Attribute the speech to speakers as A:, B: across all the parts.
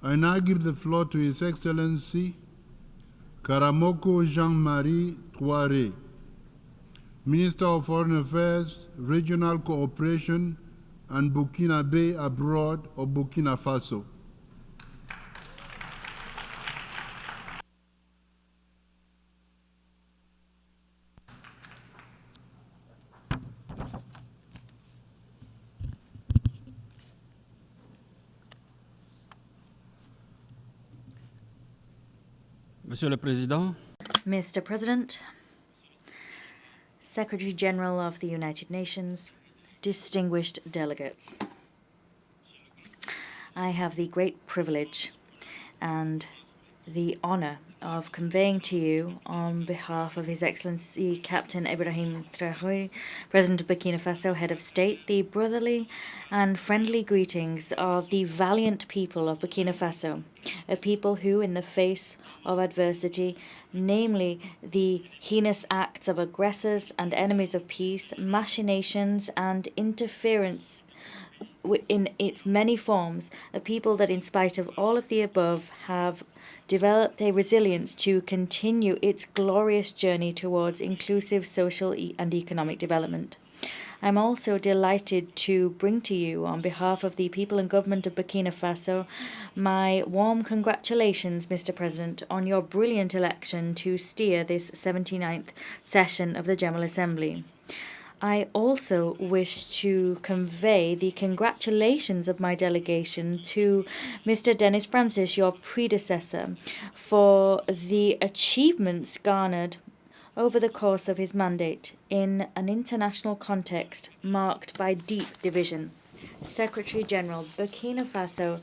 A: I now give the floor to His Excellency Karamoko Jean-Marie Traore, Minister of Foreign Affairs, Regional Cooperation, and Burkinabes abroad of Burkina Faso.
B: Monsieur le Président,
C: Mr. President, Secretary General of the United Nations, distinguished delegates, I have the great privilege and the honor of conveying to you, on behalf of His Excellency Captain Ibrahim Traore, President of Burkina Faso, Head of State, the brotherly and friendly greetings of the valiant people of Burkina Faso, a people who, in the face of adversity, namely the heinous acts of aggressors and enemies of peace, machinations and interference in its many forms, a people that, in spite of all of the above, have developed a resilience to continue its glorious journey towards inclusive social and economic development. I'm also delighted to bring to you, on behalf of the people and government of Burkina Faso, my warm congratulations, Mr. President, on your brilliant election to steer this 79th session of the General Assembly. I also wish to convey the congratulations of my delegation to Mr. Denis Francis, your predecessor, for the achievements garnered over the course of his mandate in an international context marked by deep division. Secretary General, Burkina Faso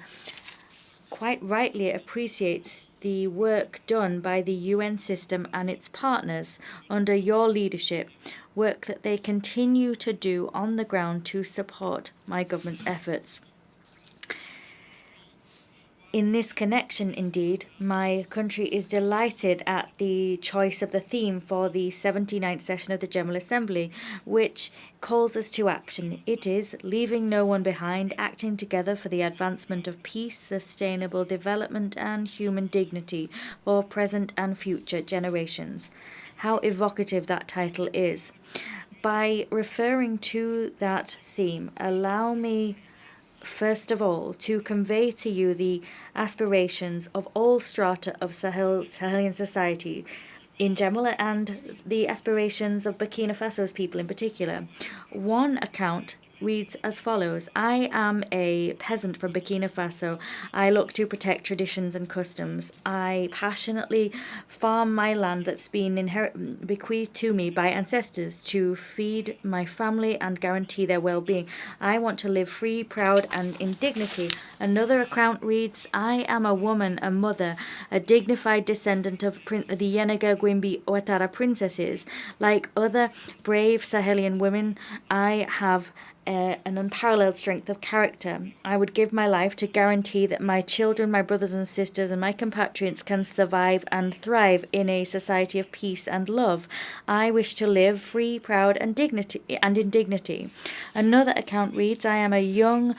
C: quite rightly appreciates the work done by the UN system and its partners under your leadership, work that they continue to do on the ground to support my government's efforts. In this connection, indeed, my country is delighted at the choice of the theme for the 79th session of the General Assembly, which calls us to action. It is leaving no one behind, acting together for the advancement of peace, sustainable development, and human dignity for present and future generations. How evocative that title is. By referring to that theme, allow me first of all, to convey to you the aspirations of all strata of Sahelian society in general and the aspirations of Burkina Faso's people in particular. One account reads as follows: I am a peasant from Burkina Faso. I look to protect traditions and customs. I passionately farm my land that's been bequeathed to me by ancestors to feed my family and guarantee their well-being. I want to live free, proud, and in dignity. Another account reads: I am a woman, a mother, a dignified descendant of the Yenega Gwimbi Ouattara princesses. Like other brave Sahelian women, I have an unparalleled strength of character. I would give my life to guarantee that my children, my brothers and sisters, and my compatriots can survive and thrive in a society of peace and love. I wish to live free, proud, and in dignity. Another account reads: I am a young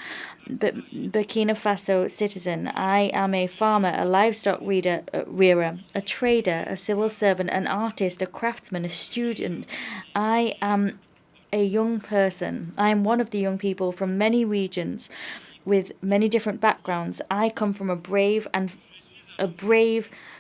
C: Burkina Faso citizen. I am a farmer, a livestock rearer, a trader, a civil servant, an artist, a craftsman, a student. I am a young person. I am one of the young people from many regions with many different backgrounds. I come from a brave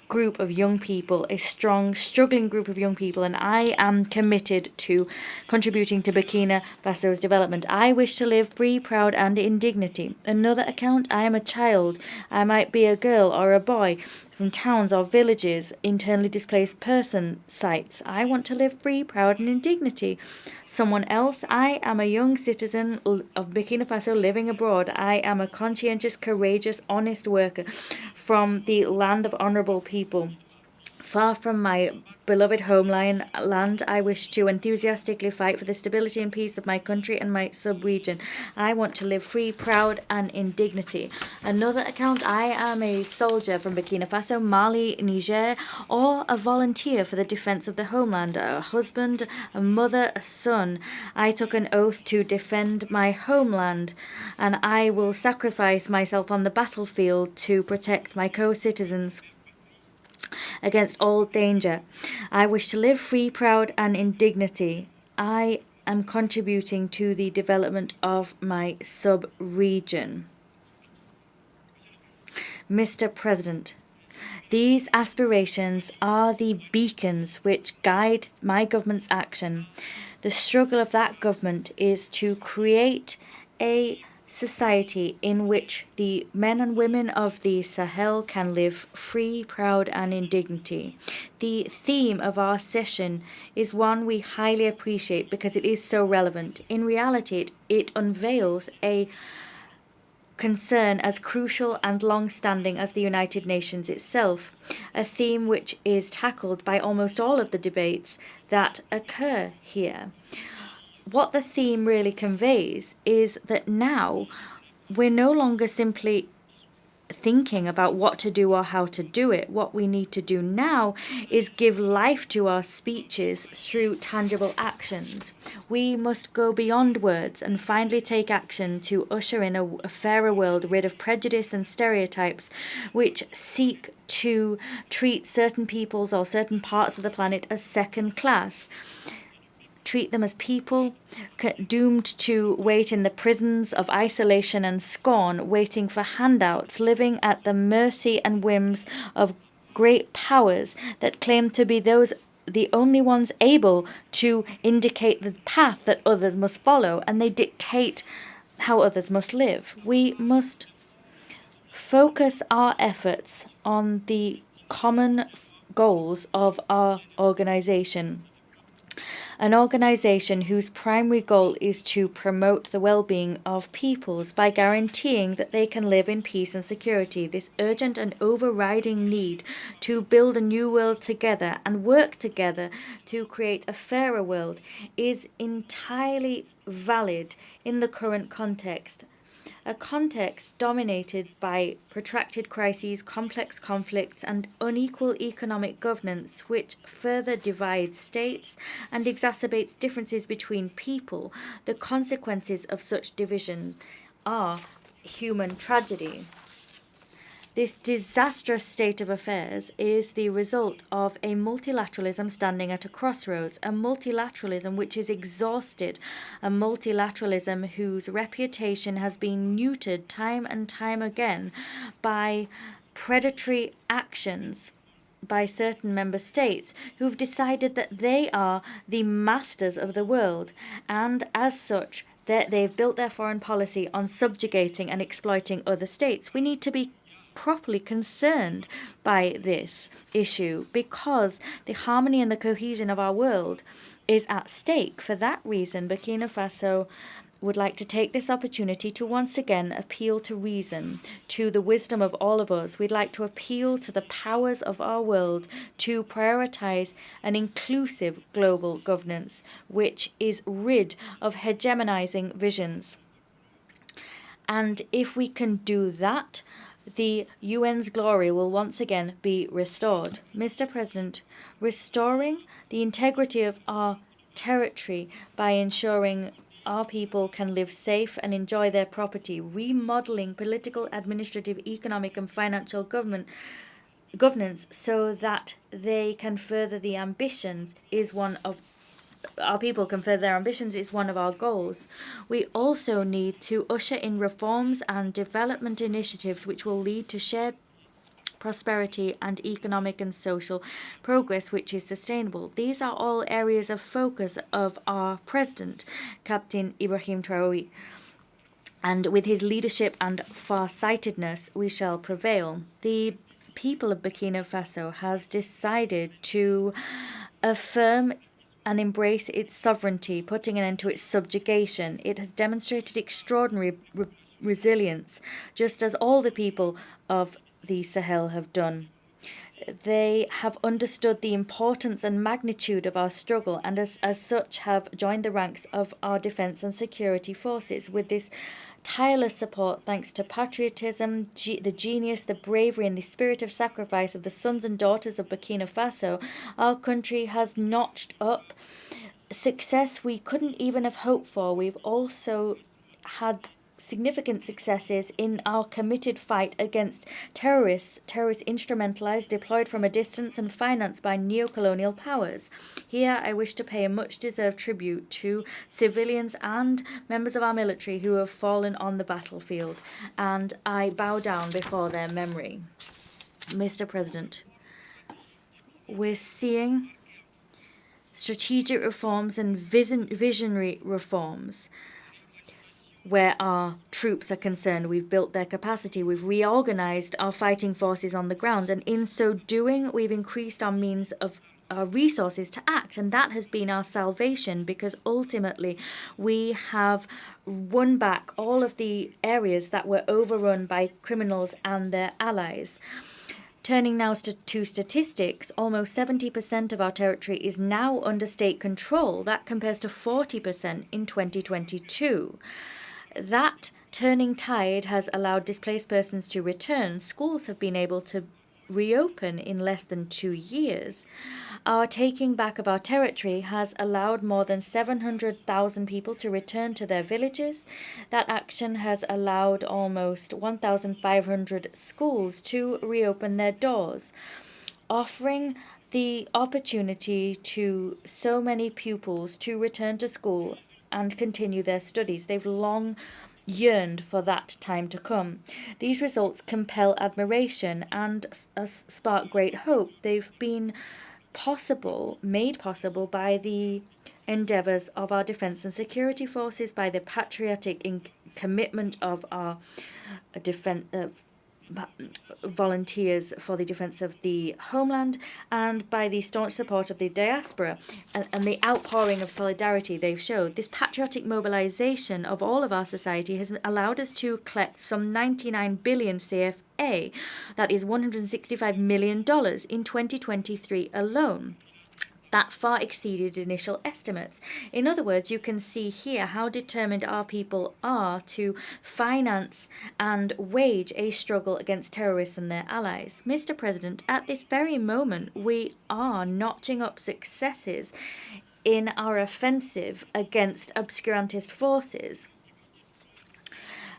C: group of young people, a strong, struggling group of young people, and I am committed to contributing to Burkina Faso's development. I wish to live free, proud, and in dignity. Another account: I am a child. I might be a girl or a boy from towns or villages, internally displaced person sites. I want to live free, proud, and in dignity. Someone else: I am a young citizen of Burkina Faso living abroad. I am a conscientious, courageous, honest worker from the land of honourable people. Far from my beloved homeland, I wish to enthusiastically fight for the stability and peace of my country and my sub-region. I want to live free, proud, and in dignity. Another account, I am a soldier from Burkina Faso, Mali, Niger, or a volunteer for the defense of the homeland, a husband, a mother, a son. I took an oath to defend my homeland, and I will sacrifice myself on the battlefield to protect my co-citizens against all danger. I wish to live free, proud, and in dignity. I am contributing to the development of my sub-region. Mr. President, these aspirations are the beacons which guide my government's action. The struggle of that government is to create a society in which the men and women of the Sahel can live free, proud, and in dignity. The theme of our session is one we highly appreciate because it is so relevant. In reality, it unveils a concern as crucial and long-standing as the United Nations itself, a theme which is tackled by almost all of the debates that occur here. What the theme really conveys is that now we're no longer simply thinking about what to do or how to do it. What we need to do now is give life to our speeches through tangible actions. We must go beyond words and finally take action to usher in a fairer world rid of prejudice and stereotypes which seek to treat certain peoples or certain parts of the planet as second class. Treat them as people doomed to wait in the prisons of isolation and scorn, waiting for handouts, living at the mercy and whims of great powers that claim to be the only ones able to indicate the path that others must follow, and they dictate how others must live. We must focus our efforts on the common goals of our organization. An organization whose primary goal is to promote the well-being of peoples by guaranteeing that they can live in peace and security. This urgent and overriding need to build a new world together and work together to create a fairer world is entirely valid in the current context. A context dominated by protracted crises, complex conflicts, and unequal economic governance, which further divides states and exacerbates differences between people. The consequences of such division are human tragedy. This disastrous state of affairs is the result of a multilateralism standing at a crossroads, a multilateralism which is exhausted, a multilateralism whose reputation has been neutered time and time again by predatory actions by certain member states who've decided that they are the masters of the world, and as such, they've built their foreign policy on subjugating and exploiting other states. We need to be properly concerned by this issue because the harmony and the cohesion of our world is at stake. For that reason, Burkina Faso would like to take this opportunity to once again appeal to reason, to the wisdom of all of us. We'd like to appeal to the powers of our world to prioritize an inclusive global governance, which is rid of hegemonizing visions. And if we can do that, the UN's glory will once again be restored. Mr. President, restoring the integrity of our territory by ensuring our people can live safe and enjoy their property, remodeling political, administrative, economic, and financial governance so that they can further the ambitions is one of our people can further their ambitions is one of our goals. We also need to usher in reforms and development initiatives which will lead to shared prosperity and economic and social progress which is sustainable. These are all areas of focus of our president, Captain Ibrahim Traore. And with his leadership and far-sightedness, we shall prevail. The people of Burkina Faso has decided to affirm and embrace its sovereignty, putting an end to its subjugation. It has demonstrated extraordinary resilience, just as all the people of the Sahel have done. They have understood the importance and magnitude of our struggle, and as such have joined the ranks of our defence and security forces. With this tireless support, thanks to patriotism, the genius, the bravery and the spirit of sacrifice of the sons and daughters of Burkina Faso, our country has notched up success we couldn't even have hoped for. We've also had significant successes in our committed fight against terrorists instrumentalized, deployed from a distance and financed by neo-colonial powers. Here I wish to pay a much-deserved tribute to civilians and members of our military who have fallen on the battlefield, and I bow down before their memory. Mr. President, we're seeing strategic reforms and visionary reforms where our troops are concerned. We've built their capacity, we've reorganized our fighting forces on the ground, and in so doing, we've increased our means of our resources to act, and that has been our salvation, because ultimately we have won back all of the areas that were overrun by criminals and their allies. Turning now to statistics, almost 70% of our territory is now under state control. That compares to 40% in 2022. That turning tide has allowed displaced persons to return. Schools have been able to reopen in less than 2 years. Our taking back of our territory has allowed more than 700,000 people to return to their villages. That action has allowed almost 1,500 schools to reopen their doors, offering the opportunity to so many pupils to return to school and continue their studies. They've long yearned for that time to come. These results compel admiration and spark great hope. They've been made possible by the endeavours of our defence and security forces, by the patriotic commitment of our volunteers for the defence of the homeland, and by the staunch support of the diaspora and the outpouring of solidarity they've showed. This patriotic mobilization of all of our society has allowed us to collect some 99 billion CFA, that is $165 million, in 2023 alone. That far exceeded initial estimates. In other words, you can see here how determined our people are to finance and wage a struggle against terrorists and their allies. Mr. President, at this very moment, we are notching up successes in our offensive against obscurantist forces,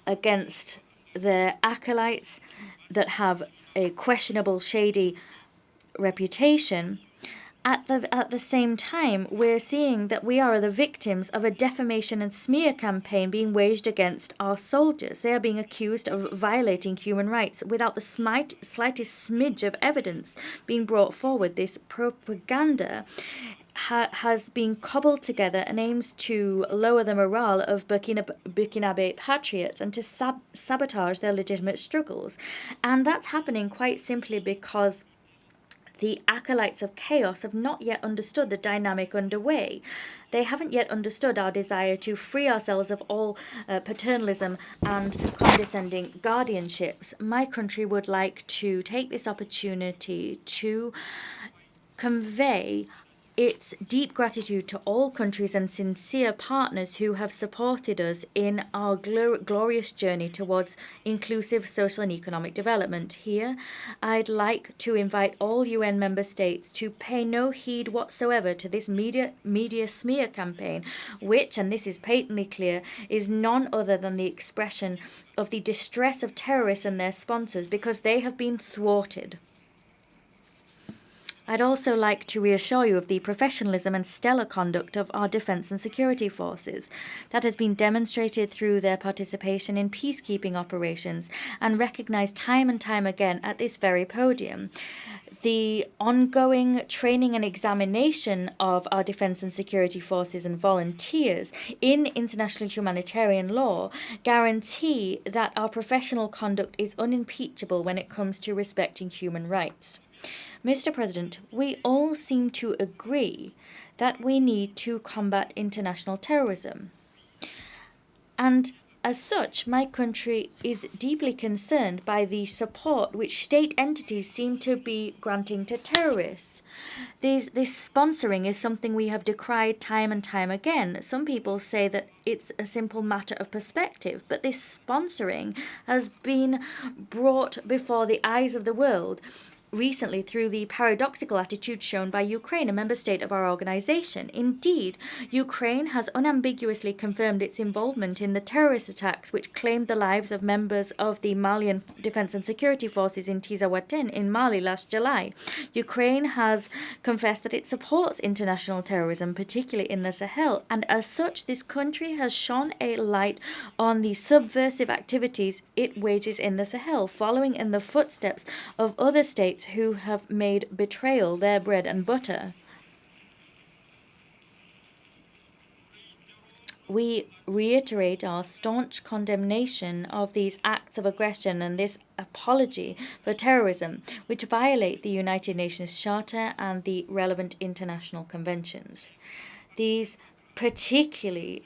C: against their acolytes that have a questionable, shady reputation. At the same time, we're seeing that we are the victims of a defamation and smear campaign being waged against our soldiers. They are being accused of violating human rights without the slightest smidge of evidence being brought forward. This propaganda has been cobbled together and aims to lower the morale of Burkinabe patriots and to sabotage their legitimate struggles. And that's happening quite simply because the acolytes of chaos have not yet understood the dynamic underway. They haven't yet understood our desire to free ourselves of all paternalism and condescending guardianships. My country would like to take this opportunity to convey its deep gratitude to all countries and sincere partners who have supported us in our glorious journey towards inclusive social and economic development. Here, I'd like to invite all UN member states to pay no heed whatsoever to this media smear campaign, which, and this is patently clear, is none other than the expression of the distress of terrorists and their sponsors because they have been thwarted. I'd also like to reassure you of the professionalism and stellar conduct of our defence and security forces that has been demonstrated through their participation in peacekeeping operations and recognised time and time again at this very podium. The ongoing training and examination of our defence and security forces and volunteers in international humanitarian law guarantee that our professional conduct is unimpeachable when it comes to respecting human rights. Mr. President, we all seem to agree that we need to combat international terrorism. And as such, my country is deeply concerned by the support which state entities seem to be granting to terrorists. This sponsoring is something we have decried time and time again. Some people say that it's a simple matter of perspective, but this sponsoring has been brought before the eyes of the world recently through the paradoxical attitude shown by Ukraine, a member state of our organization. Indeed, Ukraine has unambiguously confirmed its involvement in the terrorist attacks which claimed the lives of members of the Malian Defense and Security Forces in Tizawaten in Mali last July. Ukraine has confessed that it supports international terrorism, particularly in the Sahel, and as such, this country has shone a light on the subversive activities it wages in the Sahel, following in the footsteps of other states who have made betrayal their bread and butter. We reiterate our staunch condemnation of these acts of aggression and this apology for terrorism, which violate the United Nations Charter and the relevant international conventions. These particularly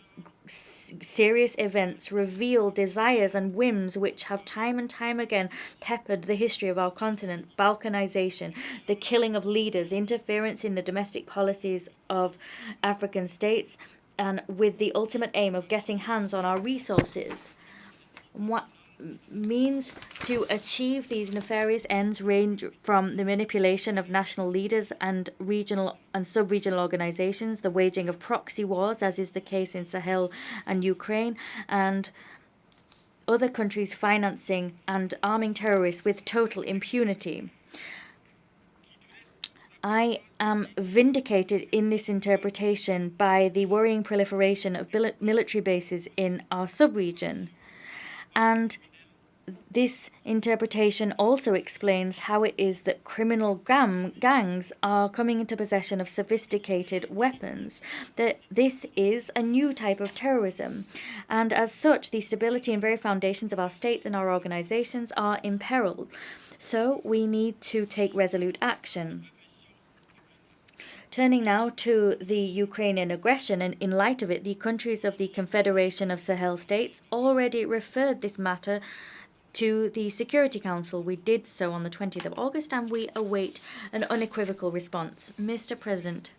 C: serious events reveal desires and whims which have time and time again peppered the history of our continent: balkanization, the killing of leaders, interference in the domestic policies of African states, and with the ultimate aim of getting hands on our resources. What means to achieve these nefarious ends range from the manipulation of national leaders and regional and sub-regional organizations, the waging of proxy wars, as is the case in Sahel and Ukraine, and other countries financing and arming terrorists with total impunity. I am vindicated in this interpretation by the worrying proliferation of military bases in our sub-region, and this interpretation also explains how it is that criminal gangs are coming into possession of sophisticated weapons. That this is a new type of terrorism, and as such, the stability and very foundations of our states and our organizations are imperiled. So we need to take resolute action. Turning now to the Ukrainian aggression, and in light of it, the countries of the Confederation of Sahel States already referred this matter to the Security Council. We did so on the 20th of August, and we await an unequivocal response. Mr. President,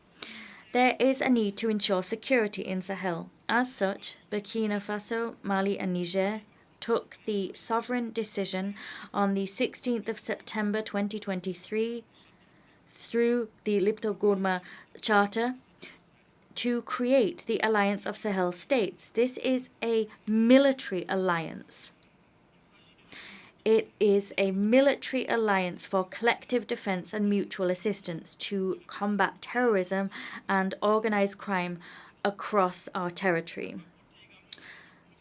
C: there is a need to ensure security in Sahel. As such, Burkina Faso, Mali, and Niger took the sovereign decision on the 16th of September 2023 through the Lipto-Gourma Charter to create the Alliance of Sahel States. This is a military alliance. It is a military alliance for collective defense and mutual assistance to combat terrorism and organized crime across our territory.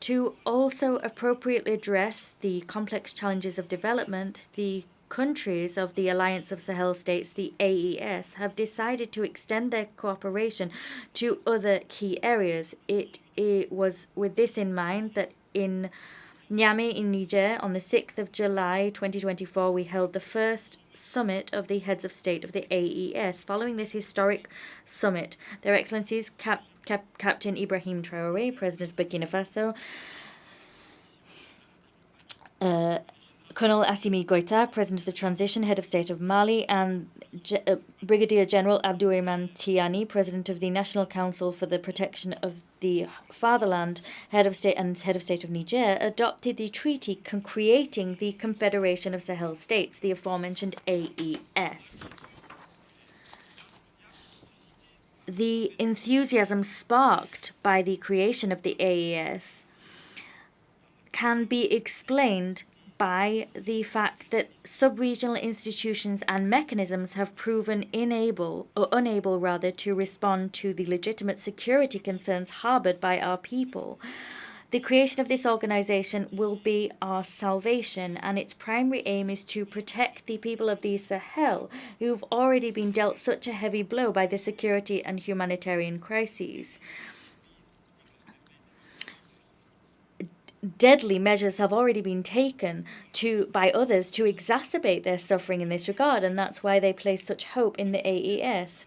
C: To also appropriately address the complex challenges of development, the countries of the Alliance of Sahel States, the AES, have decided to extend their cooperation to other key areas. It was with this in mind that in Niamey in Niger, on the 6th of July 2024, we held the first summit of the heads of state of the AES. Following this historic summit, Their Excellencies Captain Ibrahim Traore, President of Burkina Faso, Colonel Assimi Goïta, President of the Transition, Head of State of Mali, and Brigadier General Abdourahmane Tiani, President of the National Council for the Protection of the Fatherland, Head of State and Head of State of Niger, adopted the treaty creating the Confederation of Sahel States, the aforementioned AES. The enthusiasm sparked by the creation of the AES can be explained by the fact that sub-regional institutions and mechanisms have proven unable to respond to the legitimate security concerns harbored by our people. The creation of this organization will be our salvation, and its primary aim is to protect the people of the Sahel, who've already been dealt such a heavy blow by the security and humanitarian crises. Deadly measures have already been taken by others to exacerbate their suffering in this regard, and that's why they place such hope in the AES.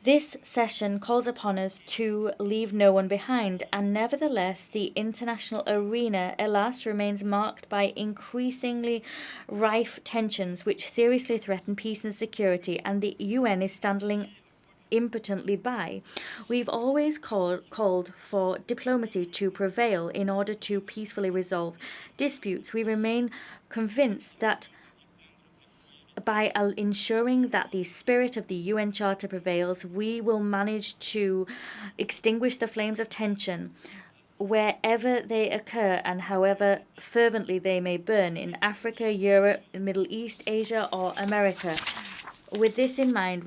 C: This session calls upon us to leave no one behind, and nevertheless, the international arena, alas, remains marked by increasingly rife tensions which seriously threaten peace and security, and the UN is standing impotently by. We've always called for diplomacy to prevail in order to peacefully resolve disputes. We remain convinced that by ensuring that the spirit of the UN Charter prevails, we will manage to extinguish the flames of tension wherever they occur and however fervently they may burn in Africa, Europe, Middle East, Asia, or America. With this in mind,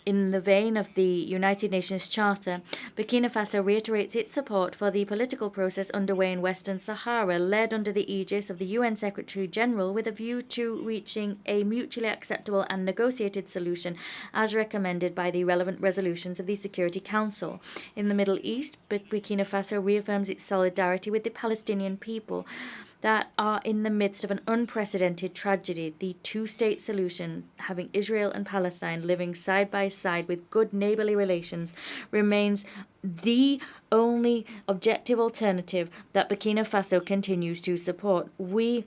C: in the vein of the United Nations Charter, Burkina Faso reiterates its support for the political process underway in Western Sahara, led under the aegis of the UN Secretary-General with a view to reaching a mutually acceptable and negotiated solution as recommended by the relevant resolutions of the Security Council. In the Middle East, Burkina Faso reaffirms its solidarity with the Palestinian people that are in the midst of an unprecedented tragedy. The two-state solution, having Israel and Palestine living side by side with good neighborly relations, remains the only objective alternative that Burkina Faso continues to support. We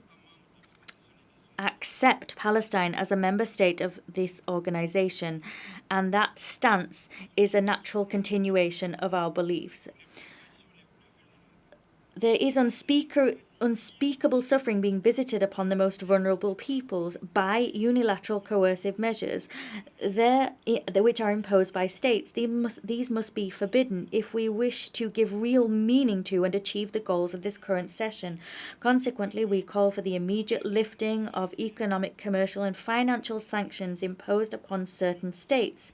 C: accept Palestine as a member state of this organization, and that stance is a natural continuation of our beliefs. There is unspeakable suffering being visited upon the most vulnerable peoples by unilateral coercive measures which are imposed by states. These must be forbidden if we wish to give real meaning to and achieve the goals of this current session. Consequently, we call for the immediate lifting of economic, commercial, and financial sanctions imposed upon certain states.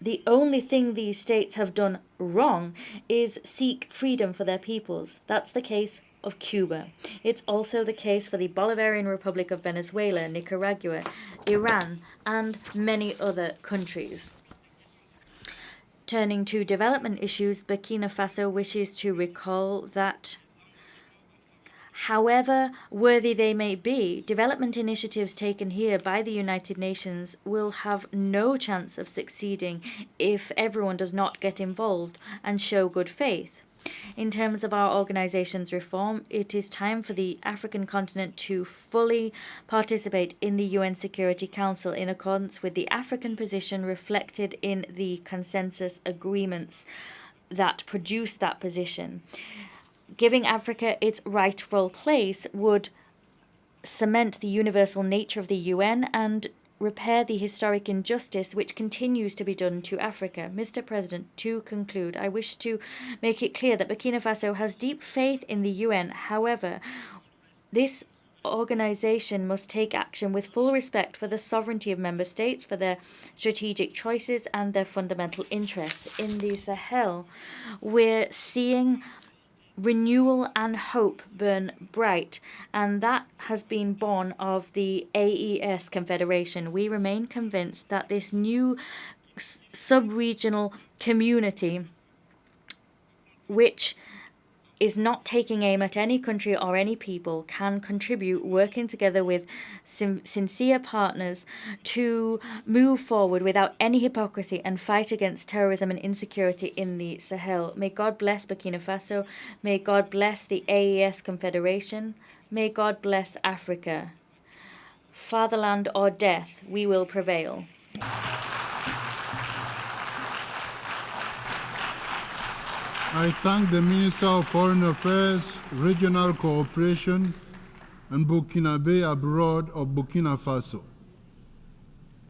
C: The only thing these states have done wrong is seek freedom for their peoples. That's the case of Cuba. It's also the case for the Bolivarian Republic of Venezuela, Nicaragua, Iran, and many other countries. Turning to development issues, Burkina Faso wishes to recall that however worthy they may be, development initiatives taken here by the United Nations will have no chance of succeeding if everyone does not get involved and show good faith. In terms of our organization's reform, it is time for the African continent to fully participate in the UN Security Council in accordance with the African position reflected in the consensus agreements that produce that position. Giving Africa its rightful place would cement the universal nature of the UN and repair the historic injustice which continues to be done to Africa. Mr. President, to conclude, I wish to make it clear that Burkina Faso has deep faith in the UN. However, this organization must take action with full respect for the sovereignty of member states, for their strategic choices and their fundamental interests. In the Sahel, we're seeing renewal and hope burn bright, and that has been born of the AES Confederation. We remain convinced that this new sub-regional community, which is not taking aim at any country or any people, can contribute, working together with sincere partners to move forward without any hypocrisy and fight against terrorism and insecurity in the Sahel. May God bless Burkina Faso. May God bless the AES Confederation. May God bless Africa. Fatherland or death, we will prevail.
A: I thank the Minister of Foreign Affairs, Regional Cooperation, and Burkinabes abroad of Burkina Faso.